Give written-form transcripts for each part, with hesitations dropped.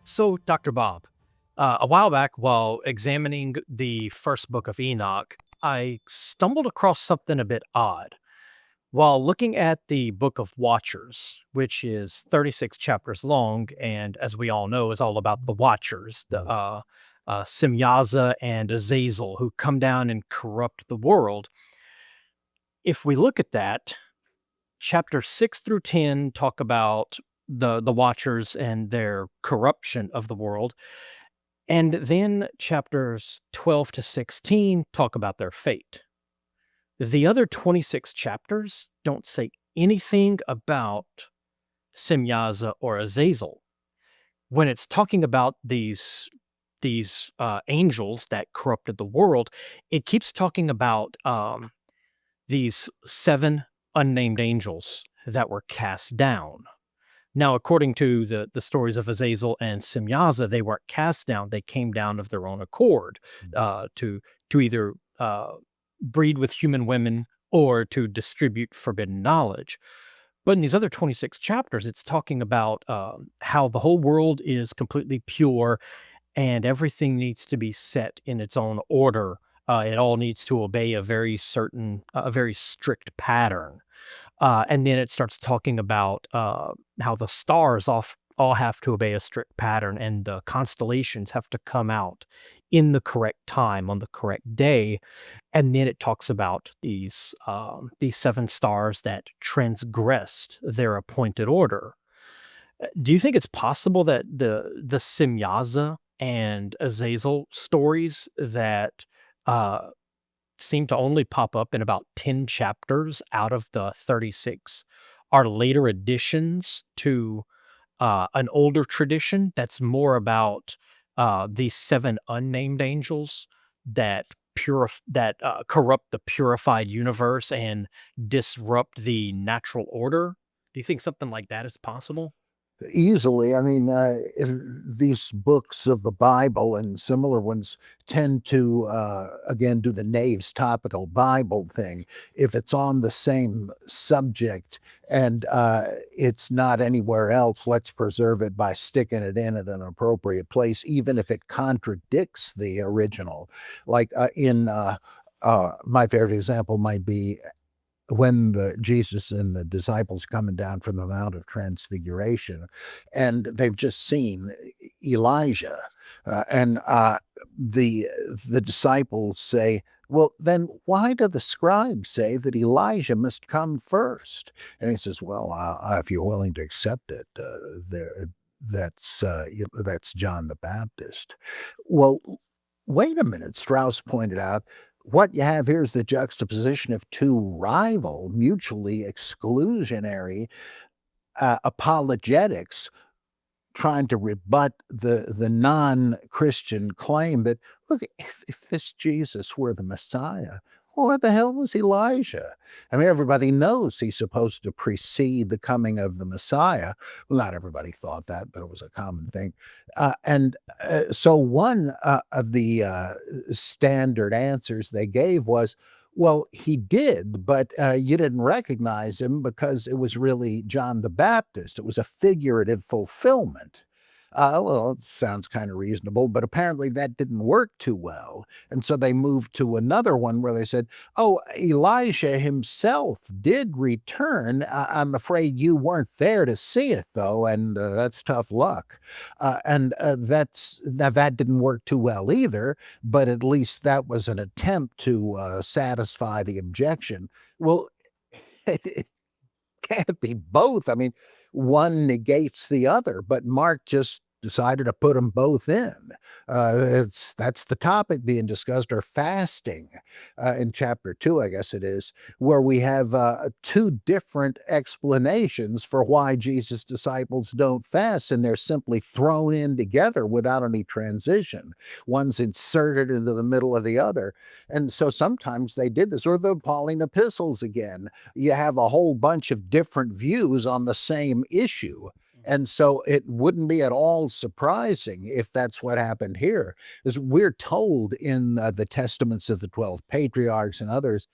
So, Dr. Bob, a while back while examining the first book of Enoch, I stumbled across something a bit odd. While looking at the Book of Watchers, which is 36 chapters long, and as we all know, is all about the Watchers, the Simyaza and Azazel, who come down and corrupt the world. If we look at that, chapter 6 through 10 talk about the Watchers and their corruption of the world. And then chapters 12 to 16 talk about their fate. The other 26 chapters don't say anything about Simyaza or Azazel. When it's talking about these angels that corrupted the world, it keeps talking about these 7 unnamed angels that were cast down. Now, according to the stories of Azazel and Simyaza, they weren't cast down; they came down of their own accord to either breed with human women or to distribute forbidden knowledge. But in these other 26 chapters, it's talking about how the whole world is completely pure and everything needs to be set in its own order. It all needs to obey a very strict pattern. And then it starts talking about how the stars all have to obey a strict pattern, and the constellations have to come out in the correct time on the correct day. And then it talks about these 7 stars that transgressed their appointed order. Do you think it's possible that the Simyaza and Azazel stories that seem to only pop up in about 10 chapters out of the 36 are later additions to an older tradition that's more about these 7 unnamed angels that corrupt the purified universe and disrupt the natural order? Do you think something like that is possible? Easily. I mean, these books of the Bible and similar ones tend to, again, do the Knave's topical Bible thing. If it's on the same subject and it's not anywhere else, let's preserve it by sticking it in at an appropriate place, even if it contradicts the original. Like my favorite example might be when Jesus and the disciples coming down from the Mount of Transfiguration, and they've just seen Elijah, and the disciples say, "Well, then why do the scribes say that Elijah must come first?" And he says, "Well, if you're willing to accept it, that's John the Baptist." Well, wait a minute, Strauss pointed out, what you have here is the juxtaposition of 2 rival, mutually exclusionary apologetics trying to rebut the non-Christian claim that, look, if this Jesus were the Messiah, where the hell was Elijah? I mean, everybody knows he's supposed to precede the coming of the Messiah. Well, not everybody thought that, but it was a common thing. So one of the standard answers they gave was, well, he did, but you didn't recognize him because it was really John the Baptist. It was a figurative fulfillment. Well, it sounds kind of reasonable, but apparently that didn't work too well. And so they moved to another one where they said, oh, Elijah himself did return. I'm afraid you weren't there to see it, though, and that's tough luck. That didn't work too well either, but at least that was an attempt to satisfy the objection. Well, it can't be both. I mean, one negates the other, but Mark just decided to put them both in. That's the topic being discussed, or fasting, in chapter 2, I guess it is, where we have 2 different explanations for why Jesus' disciples don't fast, and they're simply thrown in together without any transition. One's inserted into the middle of the other. And so sometimes they did this, or the Pauline epistles again. You have a whole bunch of different views on the same issue. And so it wouldn't be at all surprising if that's what happened here. As we're told in the testaments of the 12 patriarchs and others,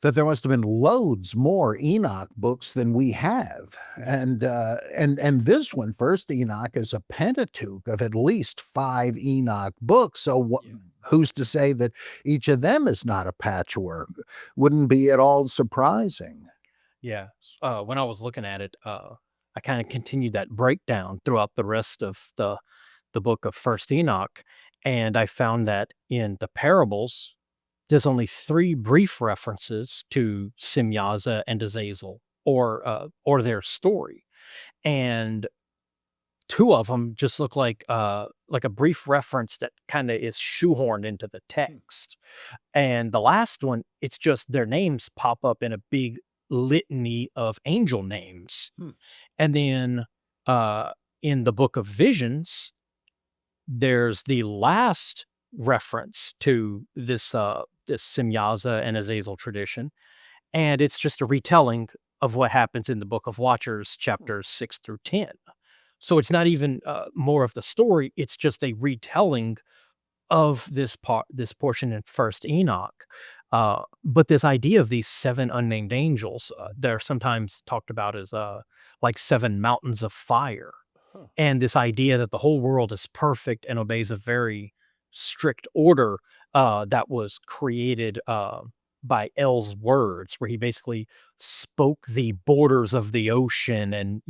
that there must have been loads more Enoch books than we have. And this one, First Enoch, is a Pentateuch of at least 5 Enoch books. So Yeah. who's to say that each of them is not a patchwork? Wouldn't be at all surprising. Yeah. When I was looking at it, I kind of continued that breakdown throughout the rest of the book of First Enoch, and I found that in the parables, there's only 3 brief references to Simyaza and Azazel, or their story, and 2 of them just look like a brief reference that kinda is shoehorned into the text, and the last one, it's just their names pop up in a big litany of angel names, Hmm. and then, in the Book of Visions, there's the last reference to this Simyaza and Azazel tradition, and it's just a retelling of what happens in the Book of Watchers, chapters 6 through 10. So it's not even more of the story; it's just a retelling of this portion in First Enoch. But this idea of these 7 unnamed angels, they're sometimes talked about as like 7 mountains of fire. Huh. And this idea that the whole world is perfect and obeys a very strict order that was created by El's words, where he basically spoke the borders of the ocean and,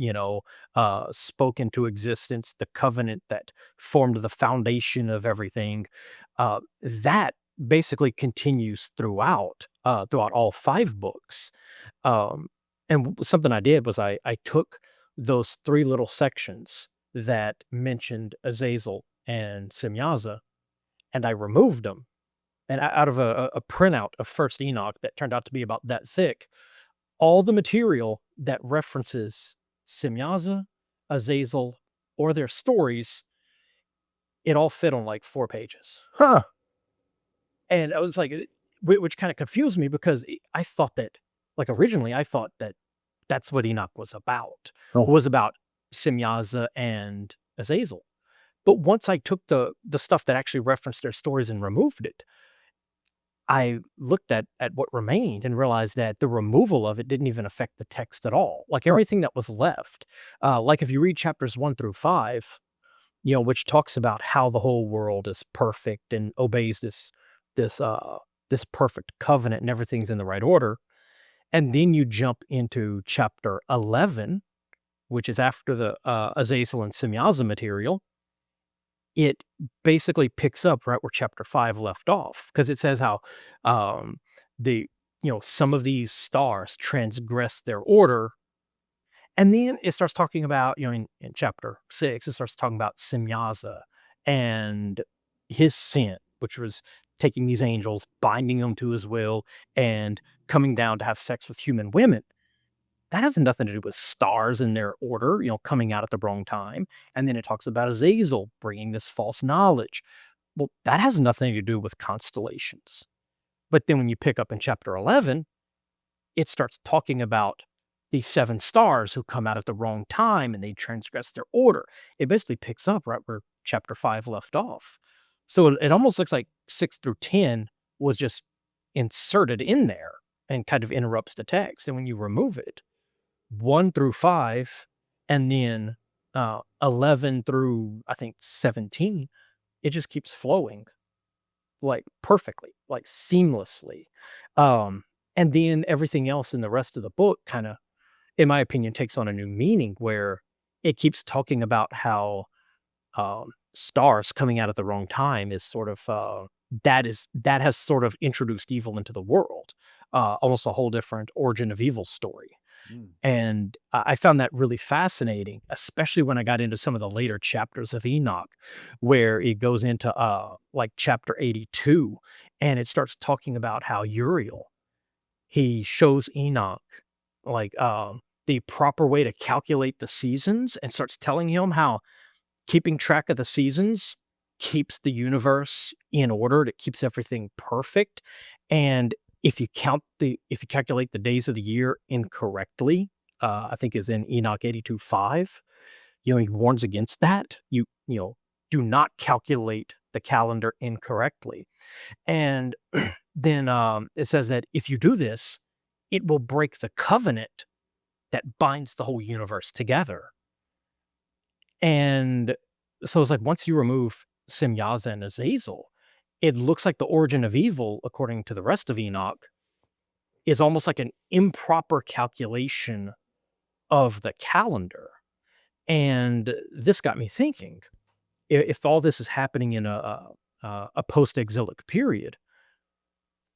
spoke into existence the covenant that formed the foundation of everything. That basically continues throughout all 5 books. Something I did was I took those 3 little sections that mentioned Azazel and Simyaza, and I removed them. And out of a printout of First Enoch that turned out to be about that thick, all the material that references Simyaza, Azazel, or their stories, it all fit on like 4 pages. Huh. And I was like, which kind of confused me because I thought that, like originally, I thought that that's what Enoch Oh. was about Simyaza and Azazel. But once I took the stuff that actually referenced their stories and removed it, I looked at what remained and realized that the removal of it didn't even affect the text at all. Like Huh. everything that was left, like if you read chapters 1 through 5, which talks about how the whole world is perfect and obeys this this perfect covenant and everything's in the right order. And then you jump into chapter 11, which is after the Azazel and Simyaza material. It basically picks up right where chapter 5 left off because it says how um, the some of these stars transgress their order, and then it starts talking about in chapter 6 it starts talking about Simyaza and his sin, which was taking these angels, binding them to his will, and coming down to have sex with human women. That has nothing to do with stars and their order, coming out at the wrong time. And then it talks about Azazel bringing this false knowledge. Well, that has nothing to do with constellations. But then when you pick up in chapter 11, it starts talking about these 7 stars who come out at the wrong time and they transgress their order. It basically picks up right where chapter 5 left off. So it almost looks like 6 through 10 was just inserted in there and kind of interrupts the text. And when you remove it, 1 through 5, and then 11 through, I think, 17, it just keeps flowing like perfectly, like seamlessly. And then everything else in the rest of the book kind of, in my opinion, takes on a new meaning where it keeps talking about how stars coming out at the wrong time is sort of that has sort of introduced evil into the world, almost a whole different origin of evil story. Mm. And I found that really fascinating, especially when I got into some of the later chapters of Enoch, where it goes into like chapter 82, and it starts talking about how Uriel, he shows Enoch like the proper way to calculate the seasons and starts telling him how keeping track of the seasons keeps the universe in order. It keeps everything perfect. And if you calculate the days of the year incorrectly, I think is in Enoch 82:5, he warns against that. Do not calculate the calendar incorrectly. And then it says that if you do this, it will break the covenant that binds the whole universe together. And so it's like once you remove Semyaza and Azazel, it looks like the origin of evil, according to the rest of Enoch, is almost like an improper calculation of the calendar. And this got me thinking, if all this is happening in a post-exilic period,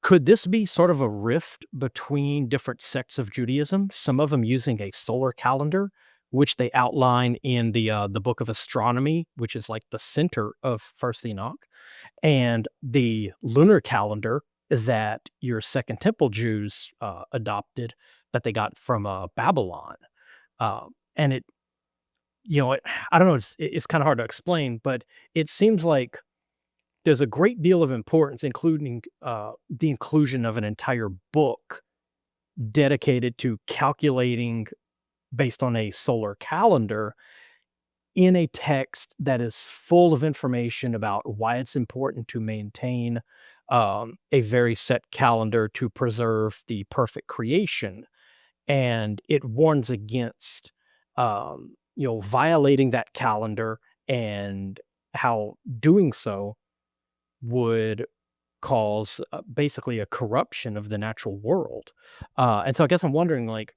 could this be sort of a rift between different sects of Judaism? Some of them using a solar calendar, which they outline in the Book of Astronomy, which is like the center of First Enoch, and the lunar calendar that your Second Temple Jews adopted, that they got from Babylon. And it, I don't know, it's kind of hard to explain, but it seems like there's a great deal of importance, including the inclusion of an entire book dedicated to calculating based on a solar calendar in a text that is full of information about why it's important to maintain a very set calendar to preserve the perfect creation. And it warns against, violating that calendar, and how doing so would cause basically a corruption of the natural world. And so I guess I'm wondering, like,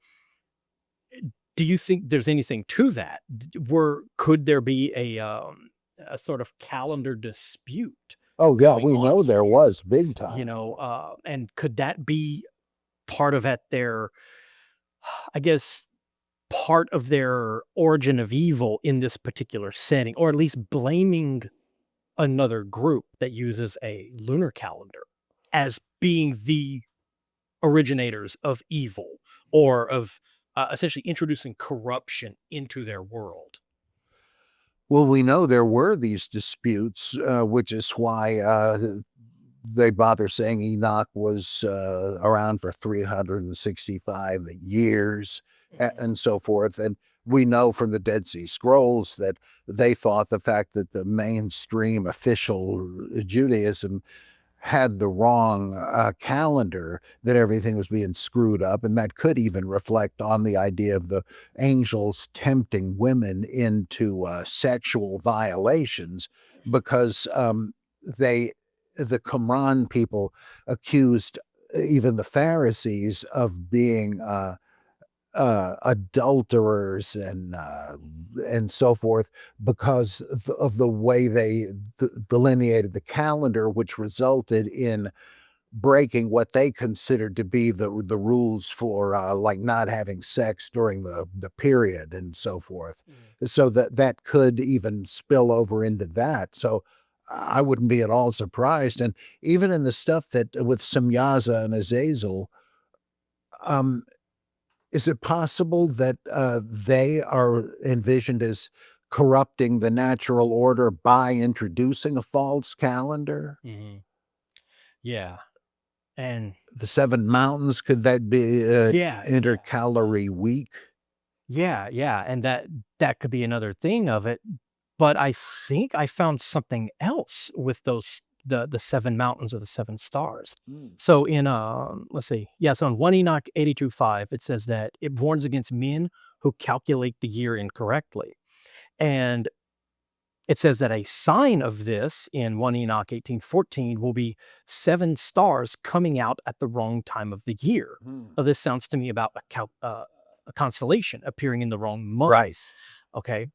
do you think there's anything to that? Could there be a sort of calendar dispute Oh, yeah, going we on know there here? was big time. And could that be part of I guess, part of their origin of evil in this particular setting, or at least blaming another group that uses a lunar calendar as being the originators of evil, or of essentially introducing corruption into their world? Well, we know there were these disputes, which is why they bother saying Enoch was around for 365 years and so forth. And we know from the Dead Sea Scrolls that they thought the fact that the mainstream official Judaism had the wrong calendar, that everything was being screwed up. And that could even reflect on the idea of the angels tempting women into sexual violations, because the Qumran people accused even the Pharisees of being adulterers and so forth, because of the way they delineated the calendar, which resulted in breaking what they considered to be the rules for like not having sex during the period and so forth. So that could even spill over into that. So I wouldn't be at all surprised. And even in the stuff that with Semyaza and Azazel, um, is it possible that they are envisioned as corrupting the natural order by introducing a false calendar? Hmm. Yeah. And The seven mountains, could that be yeah, intercalary week? yeah, and that could be another thing of it. But I think I found something else with the seven mountains or the seven stars. Mm. So in let's see, yeah, so in 1 Enoch 82:5, it says that it warns against men who calculate the year incorrectly. And it says that a sign of this in 1 Enoch 18:14 will be seven stars coming out at the wrong time of the year. Mm. Now, this sounds to me about a constellation appearing in the wrong month. Right. Okay.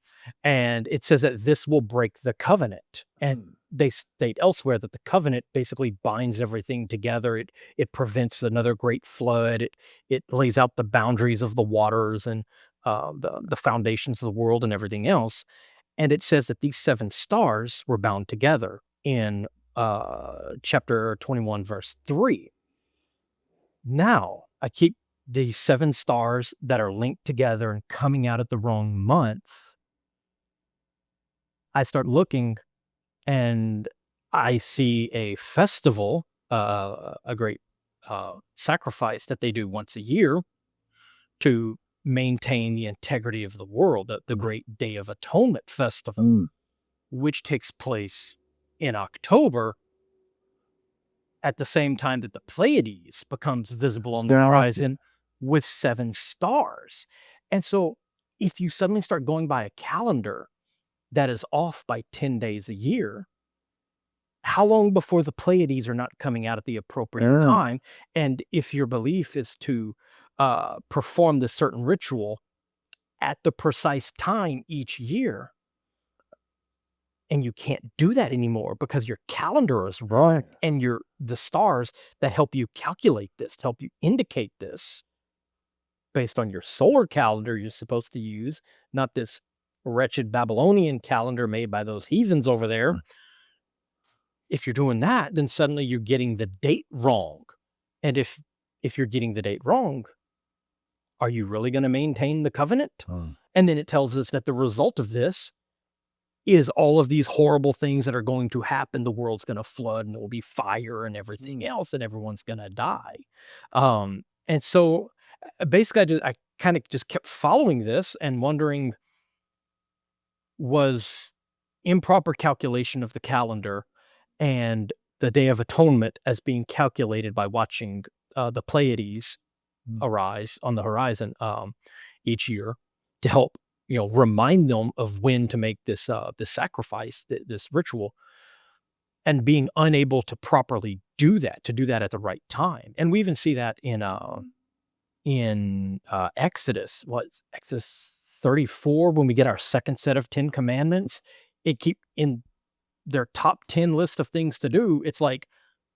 And it says that this will break the covenant. And Mm. they state elsewhere that the covenant basically binds everything together. It prevents another great flood. It lays out the boundaries of the waters, and the foundations of the world and everything else. And it says that these seven stars were bound together in chapter 21, verse 3. Now, I keep these seven stars that are linked together and coming out at the wrong month. I start looking, and I see a festival, a great sacrifice that they do once a year to maintain the integrity of the world, the Great Day of Atonement Festival, Mm. which takes place in October at the same time that the Pleiades becomes visible on the Now, horizon with 7 stars. And so if you suddenly start going by a calendar that is off by 10 days a year, how long before the Pleiades are not coming out at the appropriate Yeah. time? And if your belief is to perform this certain ritual at the precise time each year, and you can't do that anymore because your calendar is wrong, Right. and the stars that help you calculate this, to help you indicate this based on your solar calendar you're supposed to use, not this wretched Babylonian calendar made by those heathens over there. Mm. If you're doing that, then suddenly you're getting the date wrong. And if you're getting the date wrong, are you really going to maintain the covenant? Mm. And then it tells us that the result of this is all of these horrible things that are going to happen. The world's going to flood, and there will be fire and everything else, and everyone's going to die. And so basically, I kind of just kept following this and wondering, was improper calculation of the calendar and the Day of Atonement as being calculated by watching the Pleiades arise on the horizon each year to help remind them of when to make this sacrifice, this ritual, and being unable to properly do that, at the right time. And we even see that in Exodus. What's Exodus 34, when we get our second set of 10 commandments? It keep in their top 10 list of things to do. It's like,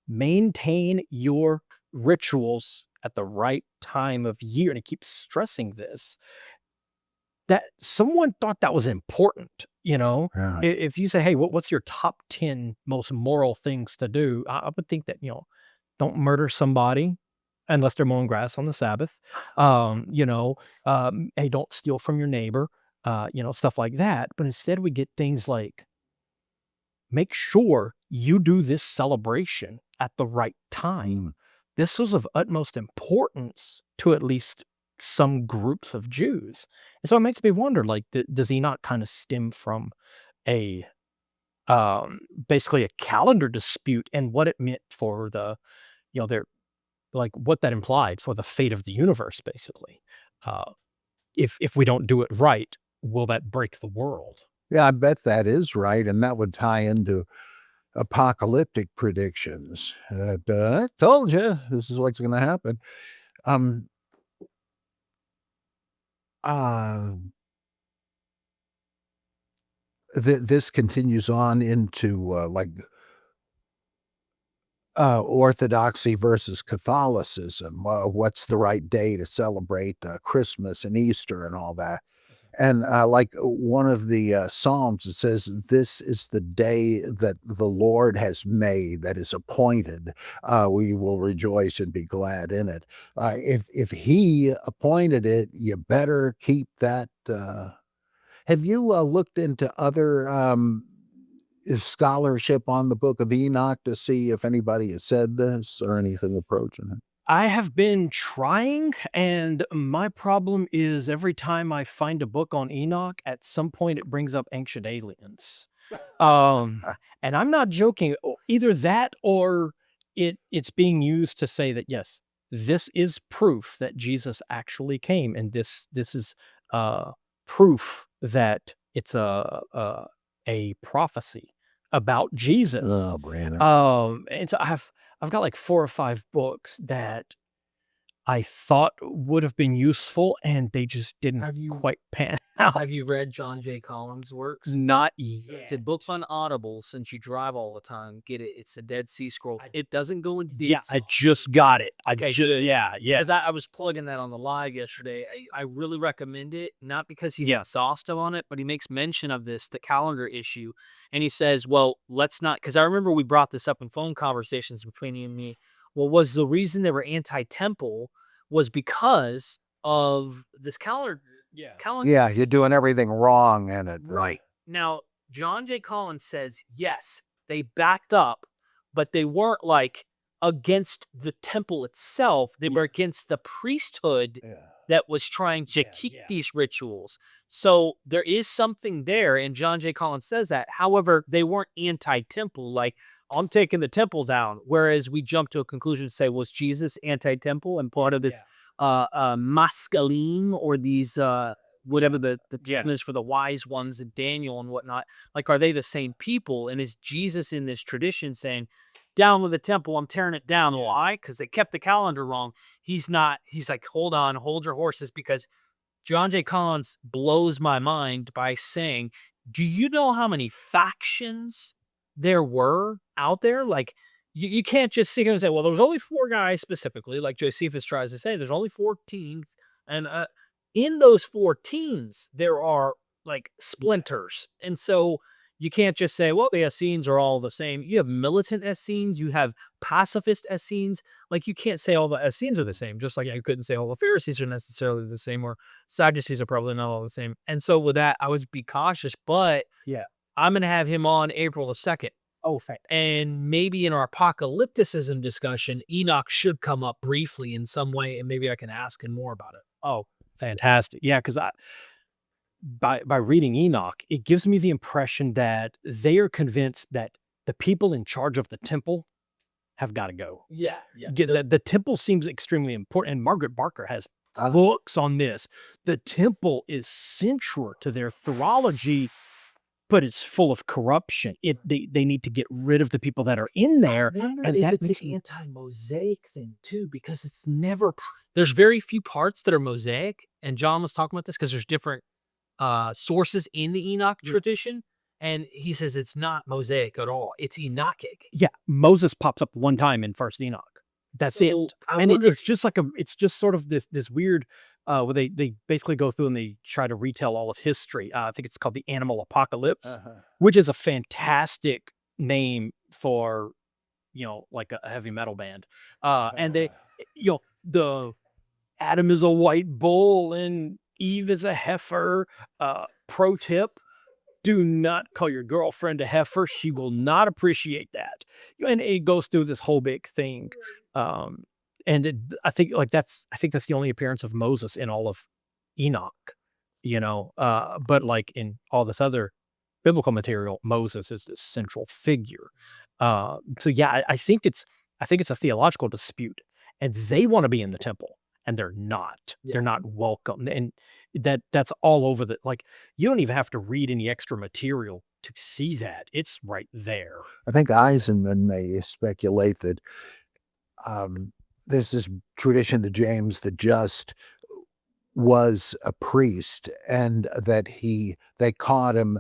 maintain your rituals at the right time of year. And it keeps stressing this, that someone thought that was important. Right. If you say, hey, what's your top 10 most moral things to do? I would think that, don't murder somebody unless they're mowing grass on the Sabbath. Hey, don't steal from your neighbor, stuff like that. But instead we get things like, make sure you do this celebration at the right time. This was of utmost importance to at least some groups of Jews. And so it makes me wonder, like, does Enoch kind of stem from a basically a calendar dispute, and what it meant for the, their, like, what that implied for the fate of the universe, basically. If we don't do it right, will that break the world? Yeah, I bet that is right, and that would tie into apocalyptic predictions. I told you this is what's going to happen. This continues on into orthodoxy versus Catholicism. What's the right day to celebrate Christmas and Easter and all that? And like one of the Psalms, it says, "This is the day that the Lord has made, that is appointed. We will rejoice and be glad in it." If He appointed it, you better keep that. Have you looked into other scholarship on the Book of Enoch to see if anybody has said this or anything approaching it? I have been trying, and my problem is every time I find a book on Enoch, at some point it brings up ancient aliens. And I'm not joking. Either that, or it's being used to say that, yes, this is proof that Jesus actually came, and this is proof that it's a prophecy about Jesus. Oh, Brandon. And so I've got like 4 or 5 books that I thought would have been useful, and they just didn't quite pan out. Have you read John J. Collins' works? Not It's a yet. book on Audible. Since you drive all the time, get it. It's the Dead Sea Scroll. It doesn't go into Yeah, I just got it. Okay. Yeah. As I was plugging that on the live yesterday, I really recommend it, not because he's exhaustive on it, but he makes mention of the calendar issue. And he says, well, let's not, because I remember we brought this up in phone conversations between you and me. Well, was the reason they were anti-temple was because of this calendar. Calendar. Yeah, you're doing everything wrong in it. Right. Now, John J. Collins says, yes, they backed up, but they weren't like against the temple itself. They were against the priesthood that was trying to keep these rituals. So there is something there, and John J. Collins says that. However, they weren't anti-temple, like, I'm taking the temple down. Whereas we jump to a conclusion to say, was Jesus anti-temple? And part of this mascaline, or these whatever the Yeah. term is for the wise ones, and Daniel and whatnot. Like, are they the same people? And is Jesus in this tradition saying, "Down with the temple, I'm tearing it down"? Yeah. Why? Because they kept the calendar wrong. He's not. He's like, hold on, hold your horses, because John J. Collins blows my mind by saying, do you know how many factions there were out there? Like, you can't just sit here and say, well, there was only 4 guys specifically, like Josephus tries to say. There's only 4 teams. And in those 4 teams, there are like splinters. And so you can't just say, well, the Essenes are all the same. You have militant Essenes, you have pacifist Essenes. Like, you can't say all the Essenes are the same, just like I couldn't say all the Pharisees are necessarily the same, or Sadducees are probably not all the same. And so with that, I would be cautious, but Yeah. I'm going to have him on April the 2nd. Oh, fact. And maybe in our apocalypticism discussion, Enoch should come up briefly in some way, and maybe I can ask him more about it. Oh, fantastic. Yeah, because by reading Enoch, it gives me the impression that they are convinced that the people in charge of the temple have got to go. Yeah. The temple seems extremely important, and Margaret Barker has Uh, books on this. The temple is central to their theology, but it's full of corruption. They need to get rid of the people that are in there. Wonder And if that it's makes an me- anti-mosaic thing too, because it's never. There's very few parts that are mosaic, and John was talking about this because there's different sources in the Enoch tradition, and he says it's not mosaic at all. It's Enochic. Yeah, Moses pops up one time in First Enoch. That's So, it. I And wonder- it's just like it's just sort of this weird where they basically go through and they try to retell all of history. I think it's called the Animal Apocalypse, which is a fantastic name for, like a heavy metal band. And they, the Adam is a white bull and Eve is a heifer. Pro tip: do not call your girlfriend a heifer. She will not appreciate that. And it goes through this whole big thing. I think that's the only appearance of Moses in all of Enoch, but like in all this other biblical material, Moses is this central figure. So yeah, I think it's a theological dispute, and they want to be in the temple, and they're not. Yeah. They're not welcome, and that's all over the. Like, you don't even have to read any extra material to see that. It's right there. I think Eisenman may speculate that there's this tradition that James the Just was a priest, and that they caught him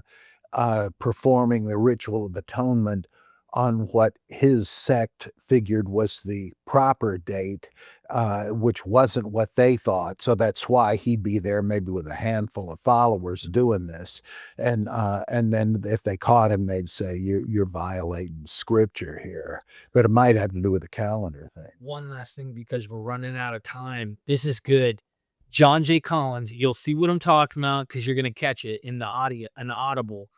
performing the ritual of atonement on what his sect figured was the proper date, which wasn't what they thought. So that's why he'd be there, maybe with a handful of followers doing this. And then if they caught him, they'd say, you're violating scripture here. But it might have to do with the calendar thing. One last thing, because we're running out of time. This is good. John J. Collins, you'll see what I'm talking about, because you're going to catch it in the Audible,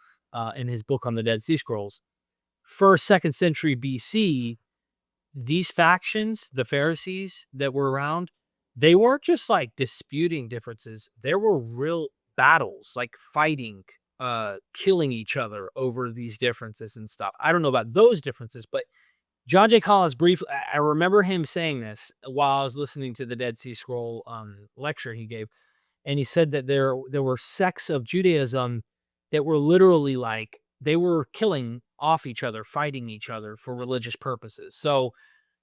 in his book on the Dead Sea Scrolls. 1st, 2nd century BC, these factions, the Pharisees that were around, they weren't just like disputing differences. There were real battles, like fighting, killing each other over these differences and stuff. I don't know about those differences, but John J. Collins briefly, I remember him saying this while I was listening to the Dead Sea Scroll lecture he gave. And he said that there were sects of Judaism that were literally like, they were killing off each other, fighting each other for religious purposes. So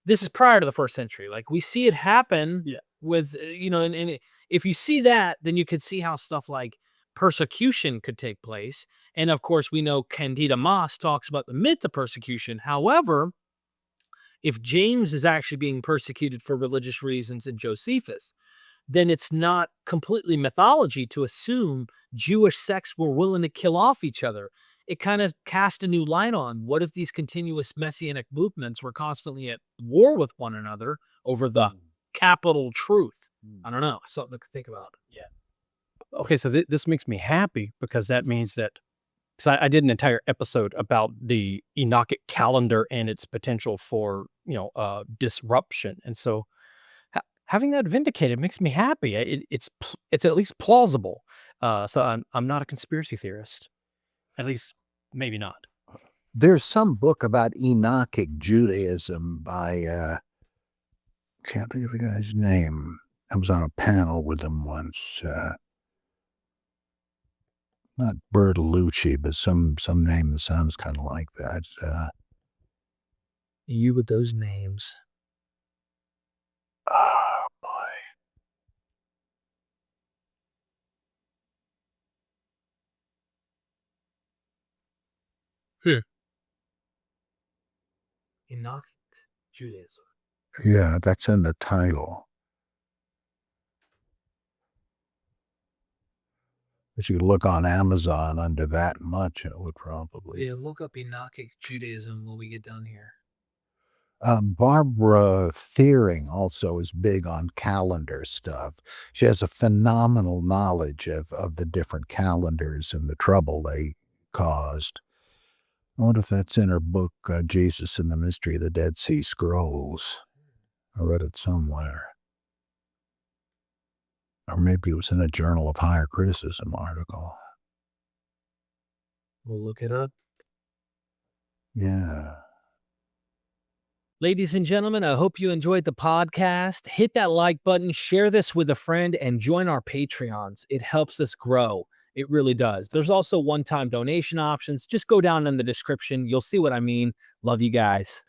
this is prior to the 1st century. Like, we see it happen with, and if you see that, then you could see how stuff like persecution could take place. And of course, we know Candida Moss talks about the myth of persecution. However, if James is actually being persecuted for religious reasons in Josephus, then it's not completely mythology to assume Jewish sects were willing to kill off each other. It kind of cast a new light on what if these continuous messianic movements were constantly at war with one another over the capital truth. I don't know. Something to think about. Yeah. Okay, so this makes me happy, because that means that, because I did an entire episode about the Enochic calendar and its potential for disruption, and so having that vindicated makes me happy. It's at least plausible. So I'm not a conspiracy theorist, at least maybe not. There's some book about Enochic Judaism by can't think of the guy's name. I was on a panel with him once. Not Bertolucci, but some name that sounds kind of like that. You with those names. Oh, boy. Enoch, Judaism. Yeah, that's in the title. But you could look on Amazon under that much, and it would probably. Yeah, look up Enochic Judaism when we get down here. Barbara Thiering also is big on calendar stuff. She has a phenomenal knowledge of the different calendars and the trouble they caused. I wonder if that's in her book, Jesus and the Mystery of the Dead Sea Scrolls. I read it somewhere. Or maybe it was in a Journal of Higher Criticism article. We'll look it up. Yeah. Ladies and gentlemen, I hope you enjoyed the podcast. Hit that like button, share this with a friend, and join our Patreons. It helps us grow. It really does. There's also one-time donation options. Just go down in the description. You'll see what I mean. Love you guys.